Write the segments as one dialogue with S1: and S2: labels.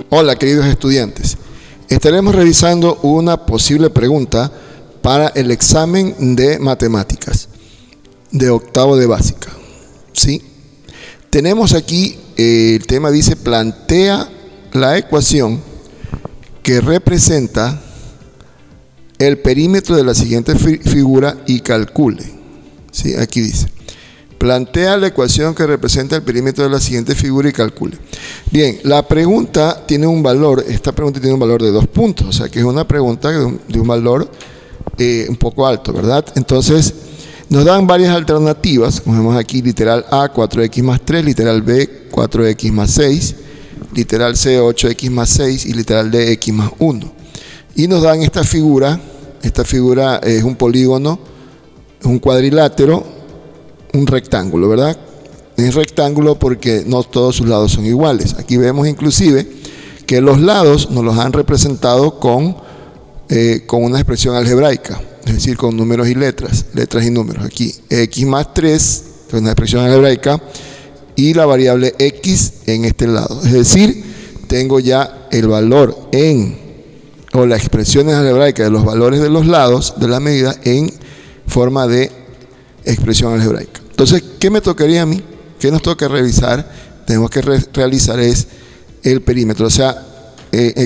S1: Hola queridos estudiantes, estaremos revisando una posible pregunta para el examen de matemáticas de octavo de básica. ¿Sí? Tenemos aquí, el tema dice, plantea la ecuación que representa el perímetro de la siguiente figura y calcule. ¿Sí? Aquí dice, plantea la ecuación que representa el perímetro de la siguiente figura y calcule. Bien, la pregunta tiene un valor, esta pregunta tiene un valor de 2 puntos, o sea que es una pregunta de un valor un poco alto, ¿verdad? Entonces, nos dan varias alternativas, como vemos aquí, literal A, 4x más 3, literal B, 4x más 6, literal C, 8x más 6 y literal D, x más 1. Y nos dan esta figura es un polígono, es un cuadrilátero, un rectángulo, ¿verdad? Es rectángulo porque no todos sus lados son iguales. Aquí vemos inclusive que los lados nos los han representado con una expresión algebraica, es decir, con números y letras y números. Aquí x más 3, que es una expresión algebraica, y la variable x en este lado. Es decir, tengo ya el valor o las expresiones algebraicas de los valores de los lados de la medida en forma de expresión algebraica. Entonces, ¿qué me tocaría a mí? ¿Qué nos toca revisar? Tenemos que realizar es el perímetro, o sea,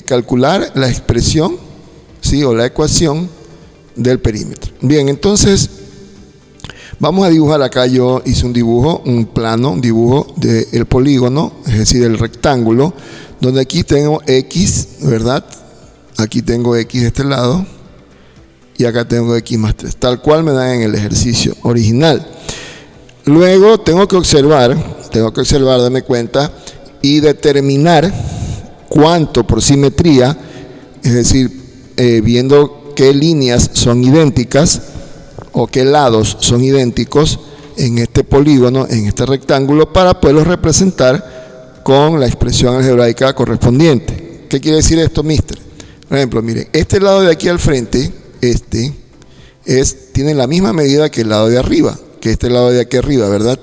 S1: calcular la expresión, ¿sí? O la ecuación del perímetro. Bien, entonces vamos a dibujar acá. Yo hice un dibujo, un dibujo del polígono, es decir, el rectángulo, donde aquí tengo x, ¿verdad? Aquí tengo x de este lado y acá tengo x más 3, tal cual me dan en el ejercicio original. Luego tengo que observar, darme cuenta y determinar cuánto por simetría, es decir, viendo qué líneas son idénticas o qué lados son idénticos en este polígono, en este rectángulo, para poderlos representar con la expresión algebraica correspondiente. ¿Qué quiere decir esto, mister? Por ejemplo, miren, este lado de aquí al frente, tiene la misma medida que el lado de arriba, que este lado de aquí arriba, ¿verdad?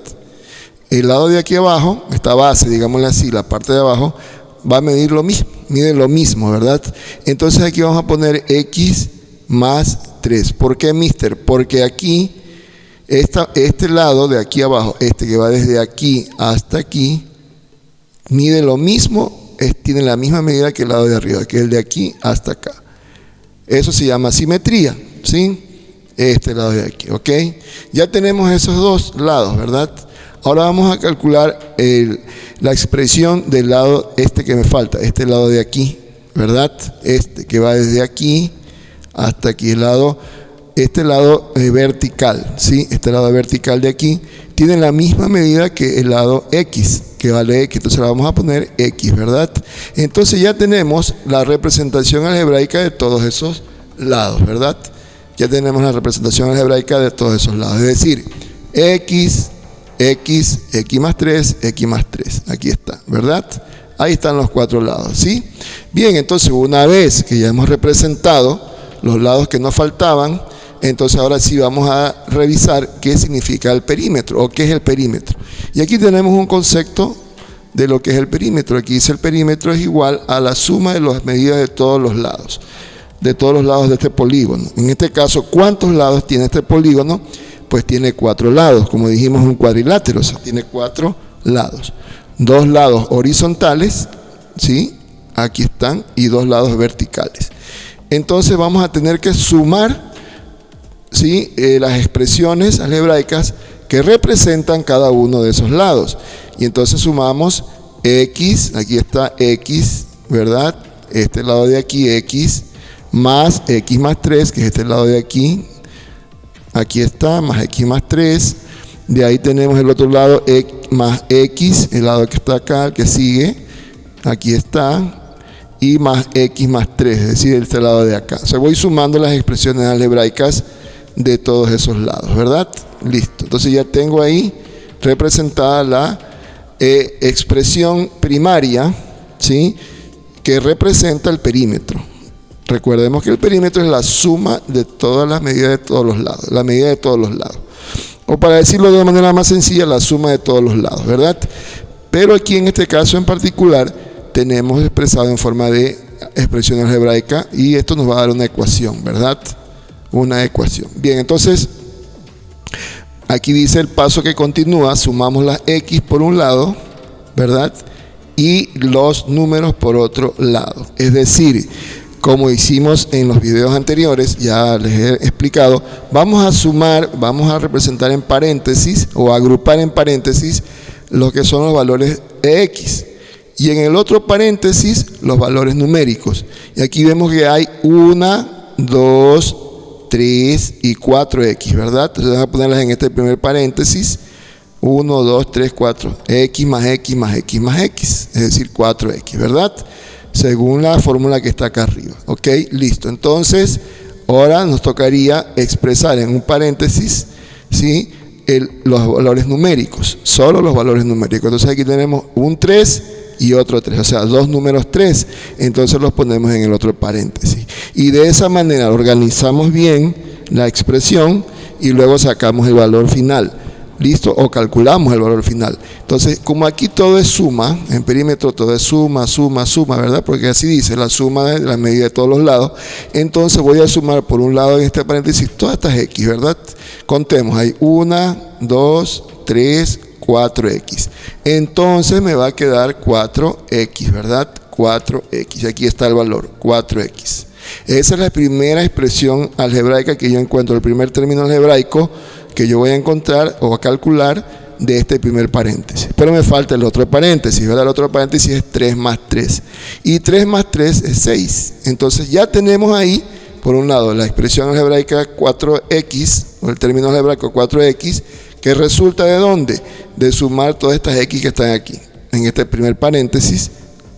S1: El lado de aquí abajo, esta base, digámosle así, la parte de abajo, va a medir lo mismo, mide lo mismo, ¿verdad? Entonces aquí vamos a poner x más 3. ¿Por qué, mister? Porque aquí, este lado de aquí abajo, que va desde aquí hasta aquí, mide lo mismo, tiene la misma medida que el lado de arriba, que el de aquí hasta acá. Eso se llama simetría, ¿sí? Este lado de aquí, ¿ok? Ya tenemos esos dos lados, ¿verdad? Ahora vamos a calcular la expresión del lado que me falta, este lado de aquí, ¿verdad? Que va desde aquí hasta aquí, este lado vertical, ¿sí? Este lado vertical de aquí tiene la misma medida que el lado x, que vale x, entonces la vamos a poner x, ¿verdad? Entonces ya tenemos la representación algebraica de todos esos lados, ¿verdad? Ya tenemos la representación algebraica de todos esos lados, es decir, x más 3, x más 3, aquí está, ¿verdad? Ahí están los 4 lados, ¿sí? Bien, entonces una vez que ya hemos representado los lados que nos faltaban, entonces ahora sí vamos a revisar qué significa el perímetro o qué es el perímetro. Y aquí tenemos un concepto de lo que es el perímetro. Aquí dice el perímetro es igual a la suma de las medidas de todos los lados. De este polígono. En este caso, ¿cuántos lados tiene este polígono? Pues tiene 4 lados, como dijimos, un cuadrilátero, o sea, tiene 4 lados. 2 lados horizontales, ¿sí? Aquí están, y 2 lados verticales. Entonces vamos a tener que sumar, ¿sí? Las expresiones algebraicas que representan cada uno de esos lados. Y entonces sumamos x, aquí está x, ¿verdad? Este lado de aquí, x, más x más 3, que es este lado de aquí, aquí está, más x más 3, de ahí tenemos el otro lado, más x, el lado que está acá, el que sigue, aquí está, y más x más 3, es decir, este lado de acá. O sea, voy sumando las expresiones algebraicas de todos esos lados, ¿verdad? Listo, entonces ya tengo ahí representada la expresión primaria, ¿sí? Que representa el perímetro. Recordemos que el perímetro es la suma de todas las medidas de todos los lados, la medida de todos los lados. O para decirlo de manera más sencilla, la suma de todos los lados, ¿verdad? Pero aquí en este caso en particular tenemos expresado en forma de expresión algebraica, y esto nos va a dar una ecuación, ¿verdad? Una ecuación. Bien, entonces aquí dice el paso que continúa: sumamos las x por un lado, ¿verdad? Y los números por otro lado. Es decir, como hicimos en los videos anteriores, ya les he explicado, vamos a sumar, vamos a representar en paréntesis o agrupar en paréntesis lo que son los valores de x, y en el otro paréntesis los valores numéricos. Y aquí vemos que hay 1, 2, 3 y 4x, ¿verdad? Entonces vamos a ponerlas en este primer paréntesis: 1, 2, 3, 4, x más x más x más x, es decir, 4x, ¿verdad? Según la fórmula que está acá arriba. Ok, listo. Entonces, ahora nos tocaría expresar en un paréntesis, ¿sí?, los valores numéricos, solo los valores numéricos. Entonces aquí tenemos un 3 y otro 3, o sea, dos números 3, entonces los ponemos en el otro paréntesis. Y de esa manera organizamos bien la expresión y luego sacamos el valor final. ¿Listo? O calculamos el valor final. Entonces, como aquí todo es suma, en perímetro todo es suma, suma, suma, ¿verdad? Porque así dice, la suma de la medida de todos los lados. Entonces voy a sumar por un lado en este paréntesis todas estas x, ¿verdad? Contemos, hay 1, 2, 3, 4x. Entonces me va a quedar 4x, ¿verdad? 4x. Aquí está el valor, 4x. Esa es la primera expresión algebraica que yo encuentro, el primer término algebraico que yo voy a encontrar o a calcular de este primer paréntesis. Pero me falta el otro paréntesis, ¿verdad? El otro paréntesis es 3 más 3. Y 3 más 3 es 6. Entonces ya tenemos ahí, por un lado, la expresión algebraica 4x, o el término algebraico 4x, que resulta ¿de dónde? De sumar todas estas x que están aquí, en este primer paréntesis,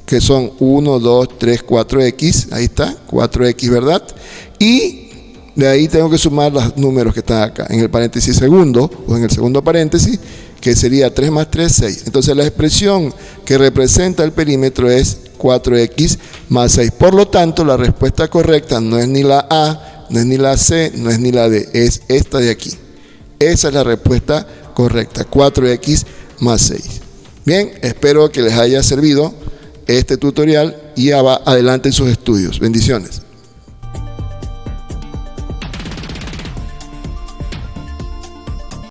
S1: que son 1, 2, 3, 4x, ahí está, 4x, ¿verdad? Y de ahí tengo que sumar los números que están acá, en el paréntesis segundo, o en el segundo paréntesis, que sería 3 más 3, 6. Entonces la expresión que representa el perímetro es 4x más 6. Por lo tanto, la respuesta correcta no es ni la A, no es ni la C, no es ni la D, es esta de aquí. Esa es la respuesta correcta, 4x más 6. Bien, espero que les haya servido este tutorial y adelante en sus estudios. Bendiciones.